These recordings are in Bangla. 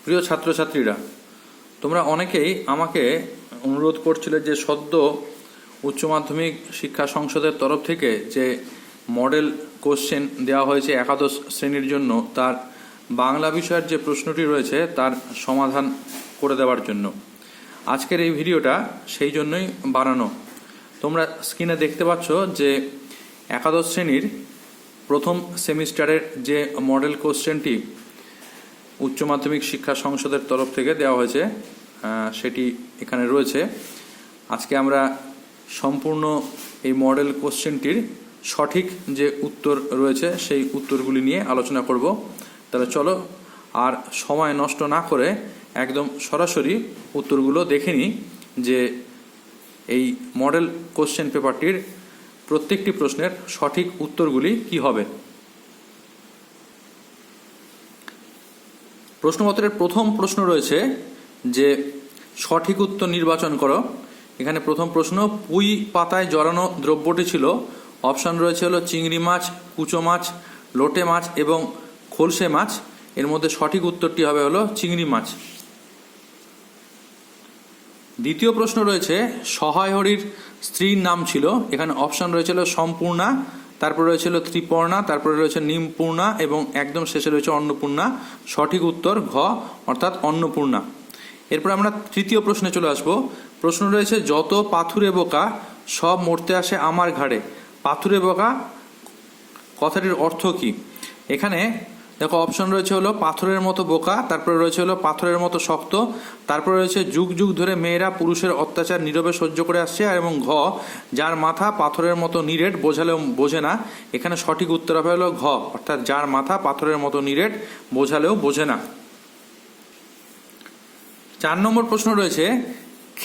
প্রিয় ছাত্রছাত্রীরা, তোমরা অনেকেই আমাকে অনুরোধ করছিলে যে সদ্য উচ্চ মাধ্যমিক শিক্ষা সংসদের তরফ থেকে যে মডেল কোশ্চেন দেওয়া হয়েছে একাদশ শ্রেণীর জন্য, তার বাংলা বিষয়ের যে প্রশ্নটি রয়েছে তার সমাধান করে দেওয়ার জন্য আজকের এই ভিডিওটা সেই জন্যই বানানো। তোমরা স্ক্রিনে দেখতে পাচ্ছ যে একাদশ শ্রেণীর প্রথম সেমিস্টারের যে মডেল কোশ্চেনটি উচ্চ মাধ্যমিক শিক্ষা সংসদের তরফ থেকে দেওয়া হয়েছে সেটি এখানে রয়েছে। আজকে আমরা সম্পূর্ণ এই মডেল কোশ্চেনটির সঠিক যে উত্তর রয়েছে সেই উত্তরগুলি নিয়ে আলোচনা করব। তাহলে চলো আর সময় নষ্ট না করে একদম সরাসরি উত্তরগুলো দেখে নিই যে এই মডেল কোশ্চেন পেপারটির প্রত্যেকটি প্রশ্নের সঠিক উত্তরগুলি কি হবে। প্রশ্নপত্রের প্রথম প্রশ্ন রয়েছে যে সঠিক উত্তর নির্বাচন করো। এখানে প্রথম প্রশ্ন, পুঁই পাতায় জড়ানো দ্রব্যটি ছিল। অপশান রয়েছে হলো চিংড়ি মাছ, কুচো মাছ, লোটে মাছ এবং খোলসে মাছ। এর মধ্যে সঠিক উত্তরটি হবে হলো চিংড়ি মাছ। দ্বিতীয় প্রশ্ন রয়েছে সহায় হরির স্ত্রীর নাম ছিল। এখানে অপশান রয়েছে হলো সম্পূর্ণা, তারপরে রয়েছে হলো ত্রিপর্ণা, তারপরে রয়েছে নিমপূর্ণা এবং একদম শেষে রয়েছে অন্নপূর্ণা। সঠিক উত্তর ঘ অর্থাৎ অন্নপূর্ণা। এরপর আমরা তৃতীয় প্রশ্নে চলে আসব। প্রশ্ন রয়েছে যত পাথুরে বোকা সব মরতে আসে আমার ঘাড়ে। পাথুরে বোকা কথাটির অর্থ কি? এখানে দেখো অপশন রয়েছে হলো পাথরের মতো বোকা, তারপরে রয়েছে হলো পাথরের মতো শক্ত, তারপরে রয়েছে যুগ যুগ ধরে মেয়েরা পুরুষের অত্যাচার নীরবে সহ্য করে আসছে, এবং ঘ যার মাথা পাথরের মতো নিরেট বোঝালেও বোঝে না। এখানে সঠিক উত্তর হবে হলো ঘ অর্থাৎ যার মাথা পাথরের মতো নিরেট বোঝালেও বোঝে না। 4 নম্বর প্রশ্ন রয়েছে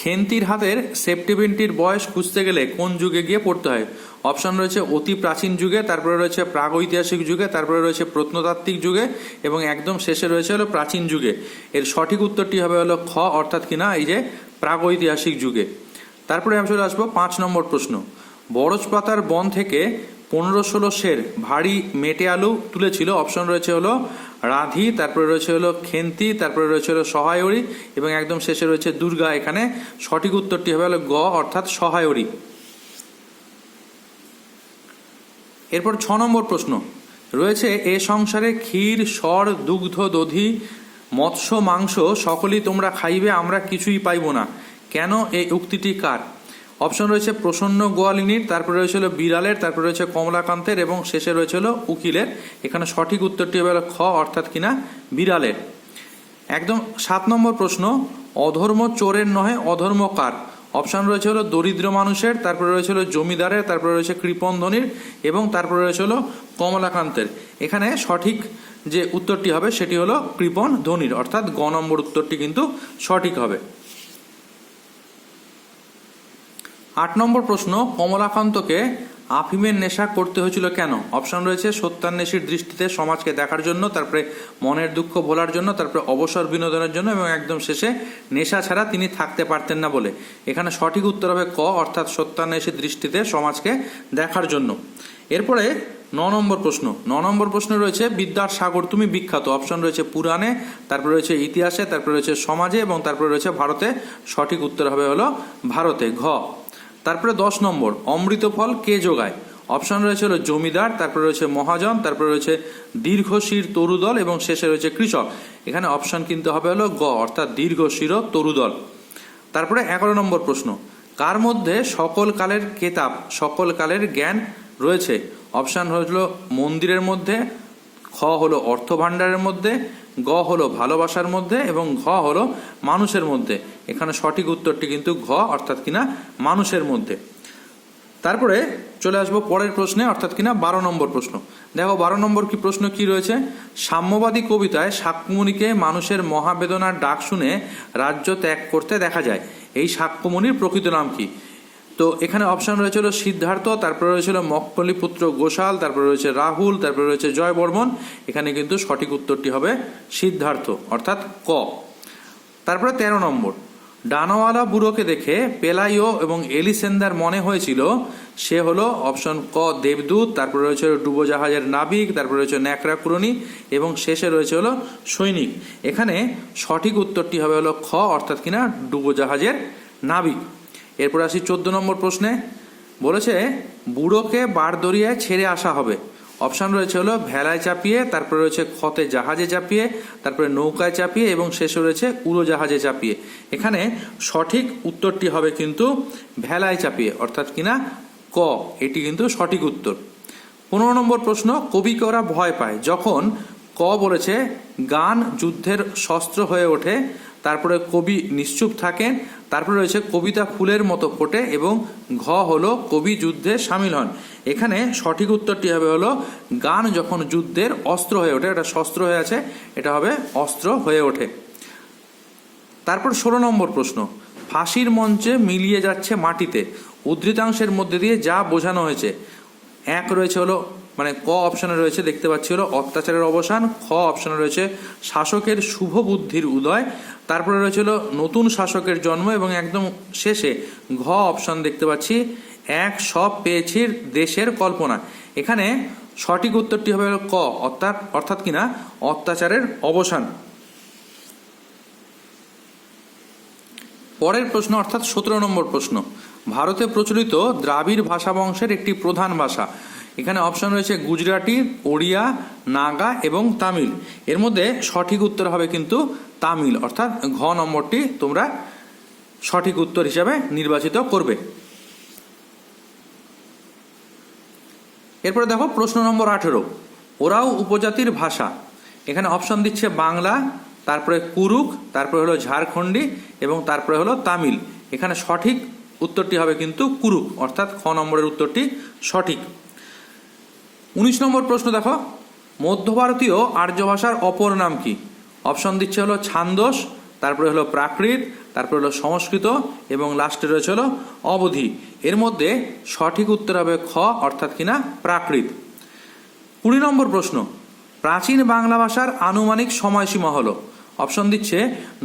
খেন্তির হাতের সেপ্টেমেন্টটির বয়স খুঁজতে গেলে কোন যুগে গিয়ে পড়তে হয়? অপশন রয়েছে অতি প্রাচীন যুগে, তারপরে রয়েছে প্রাগৈতিহাসিক যুগে, তারপরে রয়েছে প্রত্নতাত্ত্বিক যুগে এবং একদম শেষে রয়েছে হলো প্রাচীন যুগে। এর সঠিক উত্তরটি হবে হলো খ অর্থাৎ কিনা এই যে প্রাগৈতিহাসিক যুগে। তারপরে আমি চলে আসবো 5 নম্বর প্রশ্ন। বরজপাতার বন থেকে 15-16 সের ভারী মেটে আলু তুলেছিল। অপশন রয়েছে হলো রাধি, তারপরে রয়েছে হলো খেন্তি, তারপরে রয়েছে হলো সহায়রী এবং একদম শেষে রয়েছে দুর্গা। এখানে সঠিক উত্তরটি হবে হলো গ অর্থাৎ সহায়রী। এরপর 6 নম্বর প্রশ্ন রয়েছে এ সংসারে ক্ষীর সর দুগ্ধ দধি মৎস্য মাংস সকলেই তোমরা খাইবে, আমরা কিছুই পাইব না, কেন এই উক্তিটি কার? অপশন রয়েছে প্রসন্ন গোয়ালিনীর, তারপরে রয়েছে হলো বিড়ালের, তারপরে রয়েছে কমলাকান্তের এবং শেষে রয়েছে হলো উকিলের। এখানে সঠিক উত্তরটি হবে খ অর্থাৎ কিনা বিড়ালের। একদম 7 নম্বর প্রশ্ন অধর্ম চোরের নহে অধর্ম কার? অপশান রয়েছে হলো দরিদ্র মানুষের, তারপরে রয়েছে হলো জমিদারের, তারপরে রয়েছে কৃপণ ধনীর এবং তারপরে রয়েছে হলো কমলাকান্তের। এখানে সঠিক যে উত্তরটি হবে সেটি হলো কৃপণ ধনীর অর্থাৎ গ নম্বর উত্তরটি কিন্তু সঠিক হবে। 8 নম্বর প্রশ্ন কমলাকান্তকে আফিমের নেশা করতে হয়েছিল কেন? অপশন রয়েছে সত্যান্বেষীর দৃষ্টিতে সমাজকে দেখার জন্য, তারপরে মনের দুঃখ ভোলার জন্য, তারপরে অবসর বিনোদনের জন্য এবং একদম শেষে নেশা ছাড়া তিনি থাকতে পারতেন না বলে। এখানে সঠিক উত্তর হবে ক অর্থাৎ সত্যান্বেষীর দৃষ্টিতে সমাজকে দেখার জন্য। এরপরে 9 নম্বর প্রশ্ন। 9 নম্বর প্রশ্ন রয়েছে বিদ্যার সাগর তুমি বিখ্যাত। অপশন রয়েছে পুরাণে, তারপরে রয়েছে ইতিহাসে, তারপরে রয়েছে সমাজে এবং তারপরে রয়েছে ভারতে। সঠিক উত্তর হবে হলো ভারতে ঘ। তারপরে 10 নম্বর অমৃত ফল কে যোগায়? অপশন রয়েছে হলো জমিদার, তারপরে রয়েছে মহাজন, তারপরে রয়েছে দীর্ঘশির তরুদল এবং শেষে রয়েছে কৃষক। এখানে অপশন কিন্তু হবে হলো গ অর্থাৎ দীর্ঘশির তরুদল। তারপরে 11 নম্বর প্রশ্ন কার মধ্যে সকল কালের কেতাব সকল কালের জ্ঞান রয়েছে? অপশান হলো মন্দিরের মধ্যে, খ হলো অর্থ ভাণ্ডারের মধ্যে, গ হলো ভালোবাসার মধ্যে এবং ঘ হলো মানুষের মধ্যে। এখানে সঠিক উত্তরটি কিন্তু ঘ অর্থাৎ কিনা মানুষের মধ্যে। তারপরে চলে আসবো পরের প্রশ্নে অর্থাৎ কিনা 12 নম্বর প্রশ্ন। দেখো 12 নম্বর কি প্রশ্ন কি রয়েছে? সাম্যবাদী কবিতায় শাক্যমুনিকে মানুষের মহাবেদনার ডাক শুনে রাজ্য ত্যাগ করতে দেখা যায়। এই শাক্যমুনির প্রকৃত নাম কি? তো এখানে অপশন রয়েছে হলো সিদ্ধার্থ, তারপরে রয়েছে হলো মক্কলিপুত্র গোশাল, তারপরে রয়েছে রাহুল, তারপরে রয়েছে জয় বর্মন। এখানে কিন্তু সঠিক উত্তরটি হবে সিদ্ধার্থ অর্থাৎ ক। তারপরে 13 নম্বর ডানাওয়ালা বুড়োকে দেখে পেলাইও এবং এলিসেন্দার মনে হয়েছিল সে হলো অপশন ক দেবদূত, তারপরে রয়েছে ডুবোজাহাজের নাবিক, তারপরে রয়েছে ন্যাকড়া কুড়নি এবং শেষে রয়েছে হলো সৈনিক। এখানে সঠিক উত্তরটি হবে হলো খ, অর্থাৎ কিনা ডুবোজাহাজের নাবিক। এরপর আসি 14 নম্বর প্রশ্নে। বলেছে বুড়োকে বারদরিয়ায় ছেড়ে আসা হবে। অপশান রয়েছে হলো ভেলায় চাপিয়ে, তারপরে রয়েছে খতে জাহাজে চাপিয়ে, তারপরে নৌকায় চাপিয়ে এবং শেষে রয়েছে উড়োজাহাজে চাপিয়ে। এখানে সঠিক উত্তরটি হবে কিন্তু ভেলায় চাপিয়ে, অর্থাৎ কিনা ক, এটি কিন্তু সঠিক উত্তর। 15 নম্বর প্রশ্ন, কবিকে ওরা ভয় পায় যখন ক বলেছে গান যুদ্ধের শস্ত্র হয়ে ওঠে, তারপরে কবি নিশ্চুপ থাকেন, তারপরে রয়েছে কবিতা ফুলের মতো ফোটে এবং ঘ হলো কবি যুদ্ধে সামিল হন। এখানে সঠিক উত্তরটি হবে হলো গান যখন যুদ্ধের অস্ত্র হয়ে ওঠে, এটা শস্ত্র হয়ে আছে, এটা হবে অস্ত্র হয়ে ওঠে। তারপর 16 নম্বর প্রশ্ন, ফাঁসির মঞ্চে মিলিয়ে যাচ্ছে মাটিতে উদ্ধৃতাংশের মধ্যে দিয়ে যা বোঝানো হয়েছে। এক রয়েছে হলো মানে ক অপশনে রয়েছে দেখতে পাচ্ছি হলো অত্যাচারের অবসান, খ অপশনে রয়েছে শাসকের শুভ বুদ্ধির উদয়, তারপরে রয়েছে হলো নতুন শাসকের জন্ম এবং একদম শেষে ঘ অপশন দেখতে পাচ্ছি এক সব পেয়েছি দেশের কল্পনা। এখানে সঠিক উত্তরটি হবে ক, অর্থাৎ কিনা অত্যাচারের অবসান। পরের প্রশ্ন অর্থাৎ 17 নম্বর প্রশ্ন, ভারতে প্রচলিত দ্রাবিড় ভাষা বংশের একটি প্রধান ভাষা। এখানে অপশন রয়েছে গুজরাটি, ওড়িয়া, নাগা এবং তামিল। এর মধ্যে সঠিক উত্তর হবে কিন্তু তামিল, অর্থাৎ ঘ নম্বরটি তোমরা সঠিক উত্তর হিসাবে নির্বাচিত করবে। এরপরে দেখো প্রশ্ন নম্বর 18, ওরাও উপজাতির ভাষা। এখানে অপশন দিচ্ছে বাংলা, তারপরে কুরুক, তারপরে হলো ঝাড়খণ্ডী এবং তারপরে হলো তামিল। এখানে সঠিক উত্তরটি হবে কিন্তু কুরুক, অর্থাৎ খ নম্বরের উত্তরটি সঠিক। 19 নম্বর প্রশ্ন দেখো, মধ্য ভারতীয় আর্য ভাষার অপর নাম কি? অপশন দিচ্ছে হলো ছান্দস, তারপরে হলো প্রাকৃত, তারপরে হলো সংস্কৃত এবং লাস্টে রয়েছে হলো অবধি। এর মধ্যে সঠিক উত্তর হবে খ, অর্থাৎ কিনা প্রাকৃত। 20 নম্বর প্রশ্ন, প্রাচীন বাংলা ভাষার আনুমানিক সময়সীমা হলো। অপশন দিচ্ছে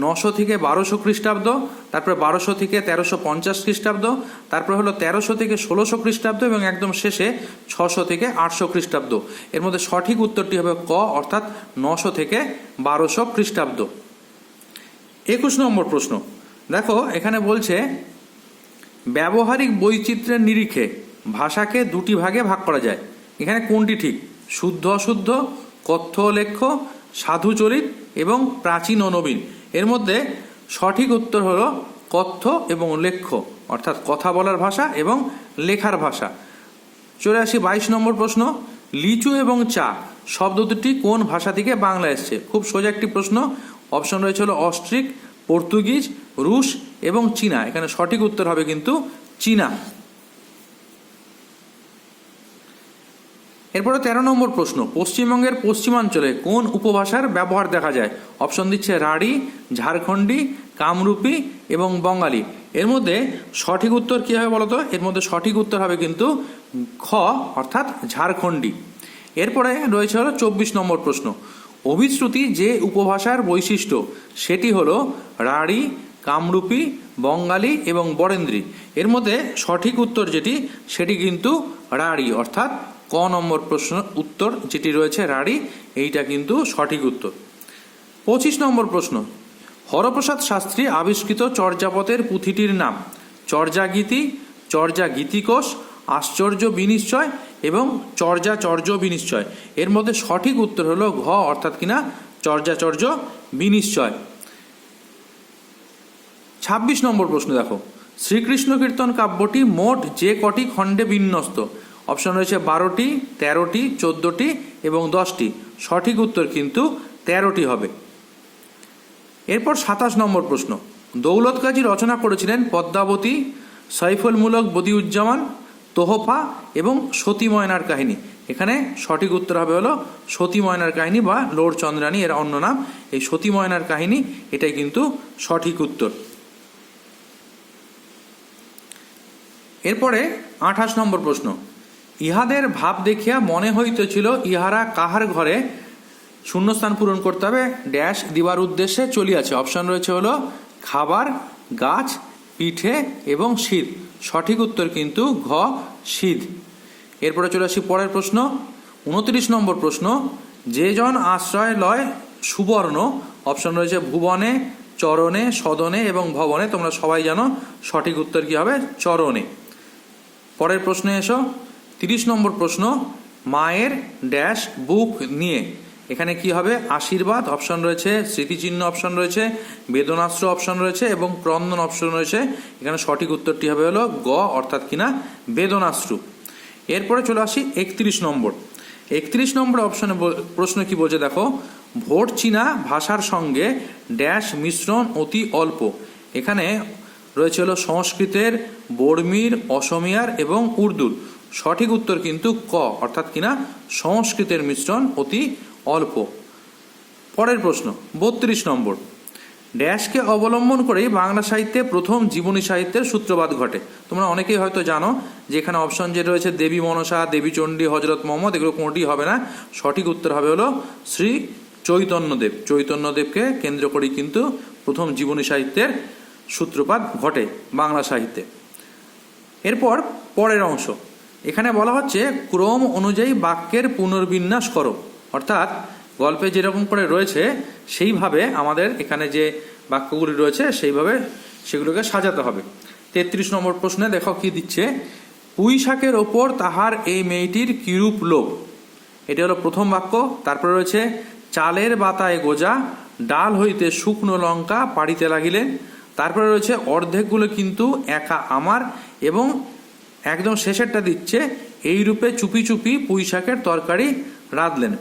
900 থেকে 1200 খ্রিস্টাব্দ, তারপরে 1200 থেকে 1350 খ্রিস্টাব্দ, তারপরে হলো 1300 থেকে 1600 খ্রিস্টাব্দ এবং একদম শেষে 600 থেকে 800 খ্রিস্টাব্দ। এর মধ্যে সঠিক উত্তরটি হবে ক, অর্থাৎ 900 থেকে 1200 খ্রিস্টাব্দ। 21 নম্বর প্রশ্ন দেখো, এখানে বলছে ব্যবহারিক বৈচিত্র্যের নিরিখে ভাষাকে দুটি ভাগে ভাগ করা যায়। এখানে কোনটি ঠিক? শুদ্ধ অশুদ্ধ, কথ্য লেখ্য, সাধুচরিত এবং প্রাচীন ও নবীন। এর মধ্যে সঠিক উত্তর হলো কথ্য এবং লেখ্য, অর্থাৎ কথা বলার ভাষা এবং লেখার ভাষা। চলে আসি 22 নম্বর প্রশ্ন, লিচু এবং চা শব্দ দুটি কোন ভাষা থেকে বাংলা এসছে? খুব সোজা একটি প্রশ্ন। অপশন রয়েছে হলো অস্ট্রিক, পর্তুগিজ, রুশ এবং চীনা। এখানে সঠিক উত্তর হবে কিন্তু চীনা। এরপরে 13 নম্বর প্রশ্ন, পশ্চিমবঙ্গের পশ্চিমাঞ্চলে কোন উপভাষার ব্যবহার দেখা যায়? অপশন দিচ্ছে রাঢ়ী, ঝাড়খণ্ডী, কামরূপী এবং বঙ্গালী। এর মধ্যে সঠিক উত্তর কী হবে বলতো? এর মধ্যে সঠিক উত্তর হবে কিন্তু খ, অর্থাৎ ঝাড়খণ্ডী। এরপরে রয়েছে হলো 24 নম্বর প্রশ্ন, অভিশ্রুতি যে উপভাষার বৈশিষ্ট্য সেটি হলো রাঢ়ী, কামরূপী, বঙ্গালী এবং বরেন্দ্রী। এর মধ্যে সঠিক উত্তর যেটি সেটি কিন্তু রাঢ়ী, অর্থাৎ ক নম্বর প্রশ্ন উত্তর যেটি রয়েছে রাঢ়ী, এইটা কিন্তু সঠিক উত্তর। 25 নম্বর প্রশ্ন, হরপ্রসাদ শাস্ত্রী আবিষ্কৃত চর্যাপদের পুঁথিটির নাম? চর্যাগীতি, চর্যাগীতিকোষ, আশ্চর্য বিনিশ্চয় এবং চর্যাচর্য বিনিশ্চয়। এর মধ্যে সঠিক উত্তর হলো ঘ, অর্থাৎ কিনা চর্যাচর্য বিনিশ্চয়। 26 নম্বর প্রশ্ন দেখো, শ্রীকৃষ্ণ কীর্তন কাব্যটি মোট যে কটি খণ্ডে বিন্যস্ত? অপশন রয়েছে 12টি, 13টি, 14টি এবং 10টি। সঠিক উত্তর কিন্তু 13টি হবে। এরপর 27 নম্বর প্রশ্ন, দৌলত কাজী রচনা করেছিলেন পদ্মাবতী, সৈফুলমূলক বদিউজ্জামান, তোহফা এবং সতী ময়নার কাহিনী। এখানে সঠিক উত্তর হবে হলো সতী ময়নার কাহিনী বা লোর চন্দ্রানী, এর অন্য নাম এই সতী ময়নার কাহিনী, এটাই কিন্তু সঠিক উত্তর। এরপরে 28 নম্বর প্রশ্ন, ইহাদের ভাব দেখিয়া মনে হইতেছিল ইহারা কাহার ঘরে শূন্যস্থান পূরণ করতে হবে ড্যাশ দিবার উদ্দেশ্যে চলিয়াছে। অপশন রয়েছে হলো খাবার, গাছ, পিঠে এবং শীত। সঠিক উত্তর কিন্তু ঘ শীত। এরপরে চলে আসি পরের প্রশ্ন, 29 নম্বর প্রশ্ন, যে জন আশ্রয় লয় সুবর্ণ। অপশন রয়েছে ভুবনে, চরণে, সদনে এবং ভবনে। তোমরা সবাই জানো সঠিক উত্তর কি হবে, চরণে। পরের প্রশ্নে এসো, 30 নম্বর প্রশ্ন, মায়ের ড্যাশ বুক নিয়ে। এখানে কি হবে, আশীর্বাদ অপশন রয়েছে, স্মৃতিচিহ্ন অপশন রয়েছে, বেদনাশ্র অপশন রয়েছে এবং ক্রন্দন অপশন রয়েছে। এখানে সঠিক উত্তরটি হবে হলো গ, অর্থাৎ কিনা বেদনাশ্রু। এরপরে চলে আসি 31 নম্বর। 31 নম্বর অপশনে প্রশ্ন কি বলছে দেখো, ভোট চীনা ভাষার সঙ্গে ড্যাশ মিশ্রণ অতি অল্প। এখানে রয়েছে হলো সংস্কৃতের, বর্মীর, অসমিয়ার এবং উর্দুর। সঠিক উত্তর কিন্তু ক, অর্থাৎ কিনা সংস্কৃতের মিশ্রণ অতি অল্প। পরের প্রশ্ন 32 নম্বর, ড্যাশকে অবলম্বন করেই বাংলা সাহিত্যে প্রথম জীবনী সাহিত্যের সূত্রপাত ঘটে। তোমরা অনেকেই হয়তো জানো যে এখানে অপশন যে রয়েছে দেবী মনসা, দেবী চণ্ডী, হজরত মোহাম্মদ, এগুলো কোনোটি হবে না। সঠিক উত্তর হবে হলো শ্রী চৈতন্যদেব। চৈতন্যদেবকে কেন্দ্র করেই কিন্তু প্রথম জীবনী সাহিত্যের সূত্রপাত ঘটে বাংলা সাহিত্যে। এরপর পরের অংশ, এখানে বলা হচ্ছে ক্রম অনুযায়ী বাক্যের পুনর্বিন্যাস করো। অর্থাৎ গল্পে যেরকম করে রয়েছে সেইভাবে আমাদের এখানে যে বাক্যগুলি রয়েছে সেইভাবে সেগুলোকে সাজাতে হবে। 33 নম্বর প্রশ্নে দেখো কি দিচ্ছে, পুঁই শাকের ওপর তাহার এই মেয়েটির কিরূপ লোভ। এটি হলো প্রথম বাক্য। তারপরে রয়েছে চালের বাতায় গোজা, ডাল হইতে শুকনো লঙ্কা পাড়িতে লাগিলেন। তারপরে রয়েছে অর্ধেকগুলো কিন্তু একা আমার, এবং একদম শেষেরটা দিচ্ছে এই রূপে চুপি চুপি পুঁই শাকের তরকারি রাঁধলেন।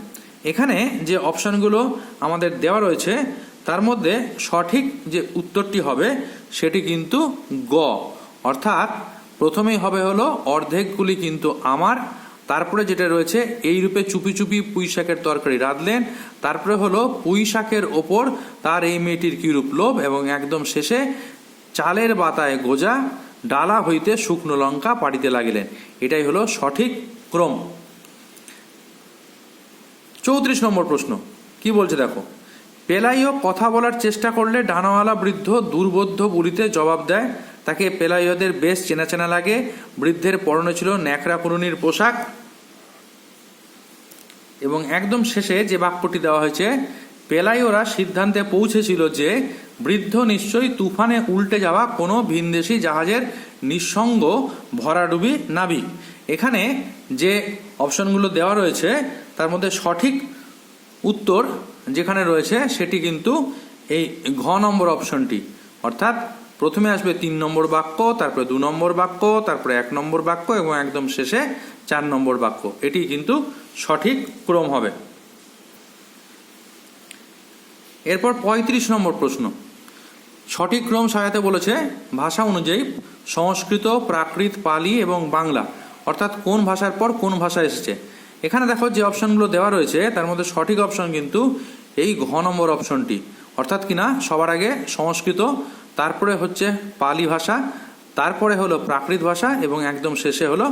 এখানে যে অপশনগুলো আমাদের দেওয়া রয়েছে তার মধ্যে সঠিক যে উত্তরটি হবে সেটি কিন্তু গ, অর্থাৎ প্রথমেই হবে হলো অর্ধেকগুলি কিন্তু আমার, তারপরে যেটা রয়েছে এই রূপে চুপি চুপি পুঁই শাকের তরকারি রাঁধলেন, তারপরে হলো পুঁই শাকের ওপর তার এই মেয়েটির কিরূপ লোভ, এবং একদম শেষে চালের বাতায় গোজা, ডালা হইতে শুকনো লঙ্কা পাড়িতে লাগিলেন। এটাই হলো সঠিক ক্রম। 34 নম্বর প্রশ্ন কি বলছে দেখো, পেলাইও কথা বলার চেষ্টা করলে ডানাওয়ালা বৃদ্ধ দুর্বোধ্য বলিতে জবাব দেয়। তাকে পেলাইওদের বেশ চেনা চেনা লাগে। বৃদ্ধের পরনে ছিল ন্যাকড়া কুরুনির পোশাক। এবং একদম শেষে যে বাক্যটি দেওয়া হয়েছে, পেলাইওরা সিদ্ধান্তে পৌঁছেছিল যে বৃদ্ধ নিশ্চয়ই তুফানে উল্টে যাওয়া কোনো ভিনদেশি জাহাজের নিঃসঙ্গ ভরাডুবি নাবিক। এখানে যে অপশনগুলো দেওয়া রয়েছে তার মধ্যে সঠিক উত্তর যেখানে রয়েছে সেটি কিন্তু এই ঘ নম্বর অপশনটি। অর্থাৎ প্রথমে আসবে 3 নম্বর বাক্য, তারপরে 2 নম্বর বাক্য, তারপরে 1 নম্বর বাক্য এবং একদম শেষে 4 নম্বর বাক্য। এটি কিন্তু সঠিক ক্রম হবে। এরপর 35 নম্বর প্রশ্ন, সঠিক ক্রম সাজাতে বলেছে ভাষা অনুযায়ী সংস্কৃত, প্রাকৃত, পালি এবং বাংলা। অর্থাৎ কোন ভাষার পর কোন ভাষা এসেছে। এখানে দেখো যে অপশনগুলো দেওয়া রয়েছে তার মধ্যে সঠিক অপশন কিন্তু এই ঘ নম্বর অপশনটি। অর্থাৎ কিনা সবার আগে সংস্কৃত, তারপরে হচ্ছে পালি ভাষা, তারপরে হলো প্রাকৃত ভাষা এবং একদম শেষে হলো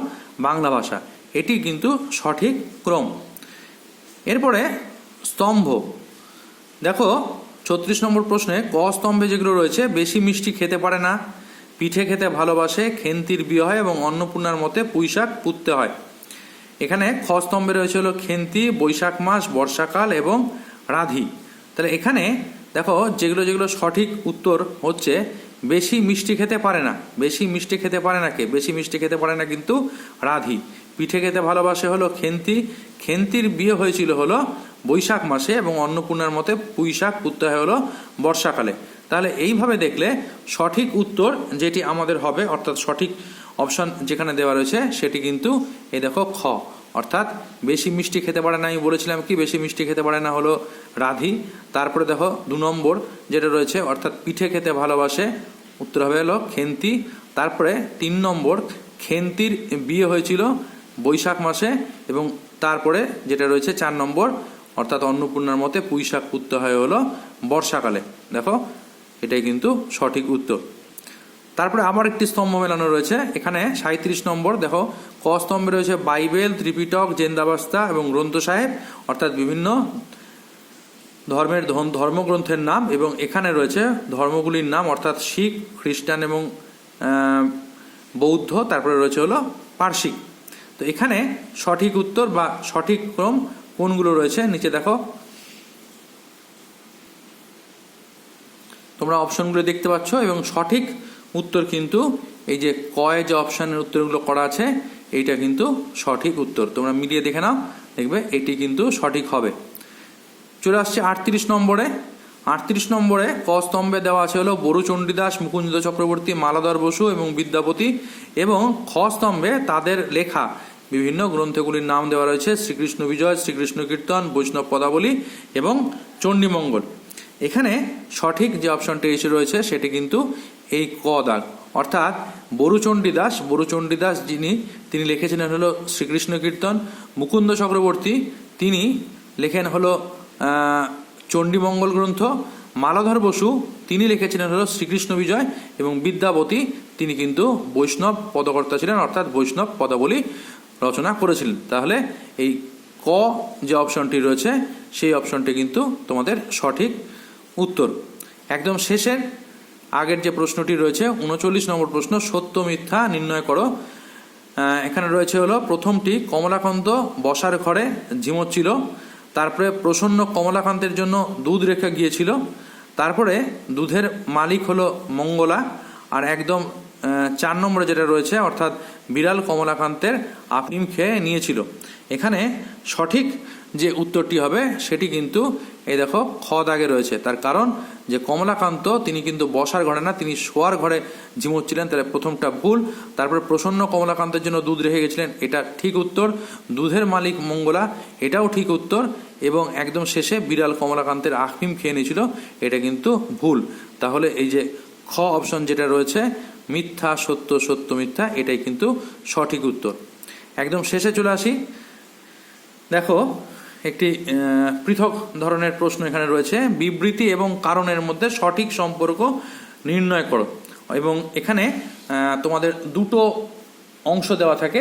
বাংলা ভাষা। এটি কিন্তু সঠিক ক্রম। এরপরে স্তম্ভ দেখো 36 নম্বর প্রশ্নে ক স্তম্ভে যেগুলো রয়েছে, বেশি মিষ্টি খেতে পারে না, পিঠে খেতে ভালোবাসে, খেন্তির বিয়ে হয় এবং অন্নপূর্ণার মতে পুঁইশাক পুঁততে হয়। এখানে খ স্তম্ভে রয়েছে হলো খেন্তি, বৈশাখ মাস, বর্ষাকাল এবং রাধি। তাহলে এখানে দেখো যেগুলো যেগুলো সঠিক উত্তর হচ্ছে বেশি মিষ্টি খেতে পারে না। বেশি মিষ্টি খেতে পারে না কে? বেশি মিষ্টি খেতে পারে না কিন্তু রাধি। পিঠে খেতে ভালোবাসে হলো খেন্তি, খেন্তির বিয়ে হয়েছিল হলো বৈশাখ মাসে এবং অন্নপূর্ণার মতে পুঁইশাক পুঁততে হয় হলো বর্ষাকালে। তাহলে এইভাবে দেখলে সঠিক উত্তর যেটি আমাদের হবে, অর্থাৎ সঠিক অপশন যেখানে দেওয়া রয়েছে সেটি কিন্তু এই দেখো খ, অর্থাৎ বেশি মিষ্টি খেতে পারে না। আমি বলেছিলাম কি বেশি মিষ্টি খেতে পারে না হলো রাধি। তারপরে দেখো 2 নম্বর যেটা রয়েছে অর্থাৎ পিঠে খেতে ভালোবাসে, উত্তর হবে হলো খেন্তি। তারপরে 3 নম্বর খেন্তির বিয়ে হয়েছিল বৈশাখ মাসে, এবং তারপরে যেটা রয়েছে 4 নম্বর অর্থাৎ অন্নপূর্ণার মতে পুঁইশাক পুঁততে হয় হলো বর্ষাকালে। দেখো এটাই কিন্তু সঠিক উত্তর। তারপরে আবার একটি স্তম্ভ মেলানো রয়েছে এখানে 37 নম্বর। দেখো ক স্তম্ভে রয়েছে বাইবেল, ত্রিপিটক, জেন্দাবস্তা এবং গ্রন্থ সাহেব, অর্থাৎ বিভিন্ন ধর্মগ্রন্থের নাম, এবং এখানে রয়েছে ধর্মগুলির নাম, অর্থাৎ শিখ, খ্রিস্টান এবং বৌদ্ধ, তারপরে রয়েছে হলো পার্সিক। তো এখানে সঠিক উত্তর বা সঠিক ক্রম কোনগুলো রয়েছে নিচে দেখো, তোমরা অপশনগুলো দেখতে পাচ্ছ, এবং সঠিক উত্তর কিন্তু এই যে কয়ে যে অপশনের উত্তরগুলো করা আছে এইটা কিন্তু সঠিক উত্তর। তোমরা মিলিয়ে দেখে নাও, দেখবে এটি কিন্তু সঠিক হবে। চলে আসছে 38 নম্বরে। 38 নম্বরে ক স্তম্ভে দেওয়া আছে হলো বরু চণ্ডীদাস, মুকুন্দ চক্রবর্তী, মালাধর বসু এবং বিদ্যাপতি, এবং খ স্তম্ভে তাদের লেখা বিভিন্ন গ্রন্থগুলির নাম দেওয়া রয়েছে শ্রীকৃষ্ণ বিজয়, শ্রীকৃষ্ণ কীর্তন, বৈষ্ণব পদাবলী এবং চণ্ডীমঙ্গল। এখানে সঠিক যে অপশনটি এসে রয়েছে সেটি কিন্তু এই ক দাগ, অর্থাৎ বরুচণ্ডীদাস তিনি লিখেছিলেন হলো শ্রীকৃষ্ণ কীর্তন, মুকুন্দ চক্রবর্তী তিনি লেখেন হলো চণ্ডীমঙ্গল গ্রন্থ, মালাধর বসু তিনি লিখেছিলেন হলো শ্রীকৃষ্ণ বিজয়, এবং বিদ্যাপতি তিনি কিন্তু বৈষ্ণব পদকর্তা ছিলেন, অর্থাৎ বৈষ্ণব পদাবলী রচনা করেছিলেন। তাহলে এই ক যে অপশনটি রয়েছে সেই অপশনটি কিন্তু তোমাদের সঠিক উত্তর। একদম শেষের আগের যে প্রশ্নটি রয়েছে 39 নম্বর প্রশ্ন, সত্য মিথ্যা নির্ণয় করো। এখানে রয়েছে হলো প্রথমটি, কমলাকান্ত বসার ঘরে ঝিমোচ্ছিল, তারপরে প্রসন্ন কমলাকান্তের জন্য দুধ রেখে গিয়েছিল, তারপরে দুধের মালিক হলো মঙ্গলা, আর একদম 4 নম্বরে যেটা রয়েছে অর্থাৎ বিড়াল কমলাকান্তের আফিম খেয়ে নিয়েছিল। এখানে সঠিক যে উত্তরটি হবে সেটি কিন্তু এই দেখো খ দাগে রয়েছে। তার কারণ যে কমলাকান্ত তিনি কিন্তু বসার ঘরে না, তিনি শোয়ার ঘরে ঝিমোচ্ছিলেন, তাহলে প্রথমটা ভুল। তারপরে প্রসন্ন কমলাকান্তের জন্য দুধ রেখে গেছিলেন, এটা ঠিক উত্তর। দুধের মালিক মঙ্গলা, এটাও ঠিক উত্তর। এবং একদম শেষে বিড়াল কমলাকান্তের আফিম খেয়ে নিয়েছিল, এটা কিন্তু ভুল। তাহলে এই যে খ অপশন যেটা রয়েছে মিথ্যা সত্য, সত্য মিথ্যা, এটাই কিন্তু সঠিক উত্তর। একদম শেষে চলে আসি, দেখো একটি পৃথক ধরনের প্রশ্ন এখানে রয়েছে, বিবৃতি এবং কারণের মধ্যে সঠিক সম্পর্ক নির্ণয় করো। এবং এখানে তোমাদের দুটো অংশ দেওয়া থাকে।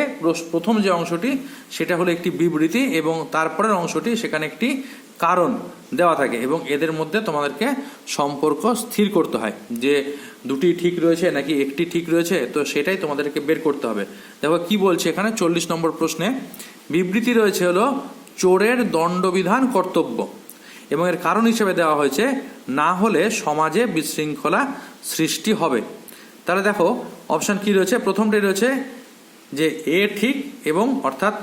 প্রথম যে অংশটি সেটা হলো একটি বিবৃতি, এবং তারপরের অংশটি সেখানে একটি কারণ দেওয়া থাকে, এবং এদের মধ্যে তোমাদেরকে সম্পর্ক স্থির করতে হয় যে দুটি ঠিক রয়েছে নাকি একটি ঠিক রয়েছে, তো সেটাই তোমাদেরকে বের করতে হবে। দেখো কি বলছে এখানে 40 নম্বর প্রশ্নে, বিবৃতি রয়েছে হলো চোরের দণ্ডবিধান কর্তব্য, এবং এর কারণ হিসেবে দেওয়া হয়েছে না হলে সমাজে বিশৃঙ্খলা সৃষ্টি হবে। তাহলে দেখো অপশন কি রয়েছে, প্রথমটাই রয়েছে যে এ ঠিক, এবং অর্থাৎ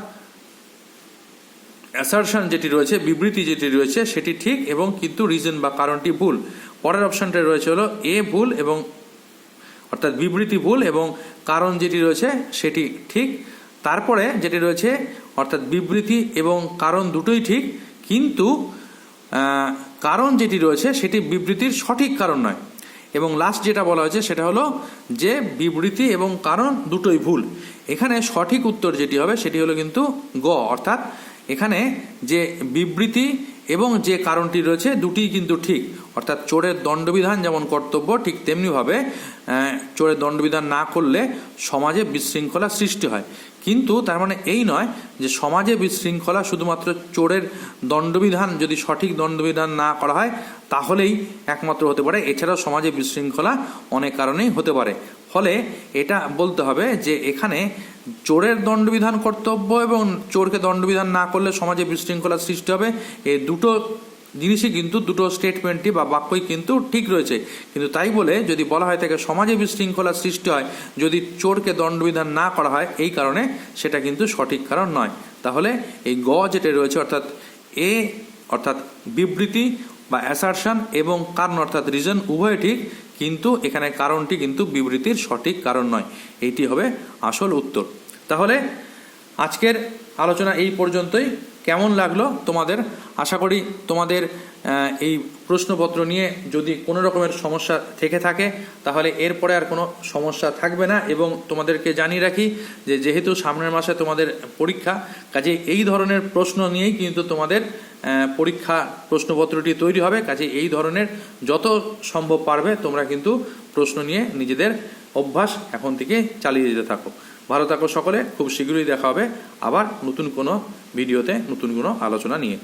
অ্যাসারশন যেটি রয়েছে, বিবৃতি যেটি রয়েছে সেটি ঠিক, এবং কিন্তু রিজন বা কারণটি ভুল। পরের অপশনটা রয়েছে হলো এ ভুল, এবং অর্থাৎ বিবৃতি ভুল এবং কারণ যেটি রয়েছে সেটি ঠিক। তারপরে যেটি রয়েছে অর্থাৎ বিবৃতি এবং কারণ দুটোই ঠিক, কিন্তু কারণ যেটি রয়েছে সেটি বিবৃতির সঠিক কারণ নয়। এবং লাস্ট যেটা বলা হয়েছে সেটা হলো যে বিবৃতি এবং কারণ দুটোই ভুল। এখানে সঠিক উত্তর যেটি হবে সেটি হলো কিন্তু গ, অর্থাৎ এখানে যে বিবৃতি এবং যে কারণটি রয়েছে দুটিই কিন্তু ঠিক। অর্থাৎ চোরের দণ্ডবিধান যেমন কর্তব্য, ঠিক তেমনিভাবে চোরের দণ্ডবিধান না করলে সমাজে বিশৃঙ্খলা সৃষ্টি হয়। কিন্তু তার মানে এই নয় যে সমাজে বিশৃঙ্খলা শুধুমাত্র চোরের দণ্ডবিধান যদি সঠিক দণ্ডবিধান না করা হয় তাহলেই একমাত্র হতে পারে, এছাড়াও সমাজে বিশৃঙ্খলা অনেক কারণেই হতে পারে। ফলে এটা বলতে হবে যে এখানে চোরের দণ্ডবিধান কর্তব্য এবং চোরকে দণ্ডবিধান না করলে সমাজে বিশৃঙ্খলা সৃষ্টি হবে, এই দুটো জিনিসই কিন্তু দুটো স্টেটমেন্টই বা বাক্যই কিন্তু ঠিক রয়েছে। কিন্তু তাই বলে যদি বলা হয় থাকে সমাজে বিশৃঙ্খলা সৃষ্টি হয় যদি চোরকে দণ্ডবিধান না করা হয়, এই কারণে সেটা কিন্তু সঠিক কারণ নয়। তাহলে এই গ যেটা রয়েছে অর্থাৎ এ অর্থাৎ বিবৃতি বা অ্যাসারশন এবং কারণ অর্থাৎ রিজন উভয় ঠিক, কিন্তু এখানে কারণটি কিন্তু বিবৃতির সঠিক কারণ নয়। এইটি হবে আসল উত্তর। তাহলে আজকের আলোচনা এই পর্যন্তই। কেমন লাগলো তোমাদের? আশা করি তোমাদের এই প্রশ্নপত্র নিয়ে যদি কোনো রকমের সমস্যা থেকে থাকে তাহলে এরপরে আর কোনো সমস্যা থাকবে না। এবং তোমাদেরকে জানিয়ে রাখি যে যেহেতু সামনের মাসে তোমাদের পরীক্ষা, কাজে এই ধরনের প্রশ্ন নিয়েই কিন্তু তোমাদের পরীক্ষা প্রশ্নপত্রটি তৈরি হবে। কাজে এই ধরনের যত সম্ভব পারবে তোমরা কিন্তু প্রশ্ন নিয়ে নিজেদের অভ্যাস এখন থেকে চালিয়ে যেতে থাকো। ভালো থাকো সকলে, খুব শীঘ্রই দেখা হবে আবার নতুন কোনো ভিডিওতে নতুন কোনো আলোচনা নিয়ে।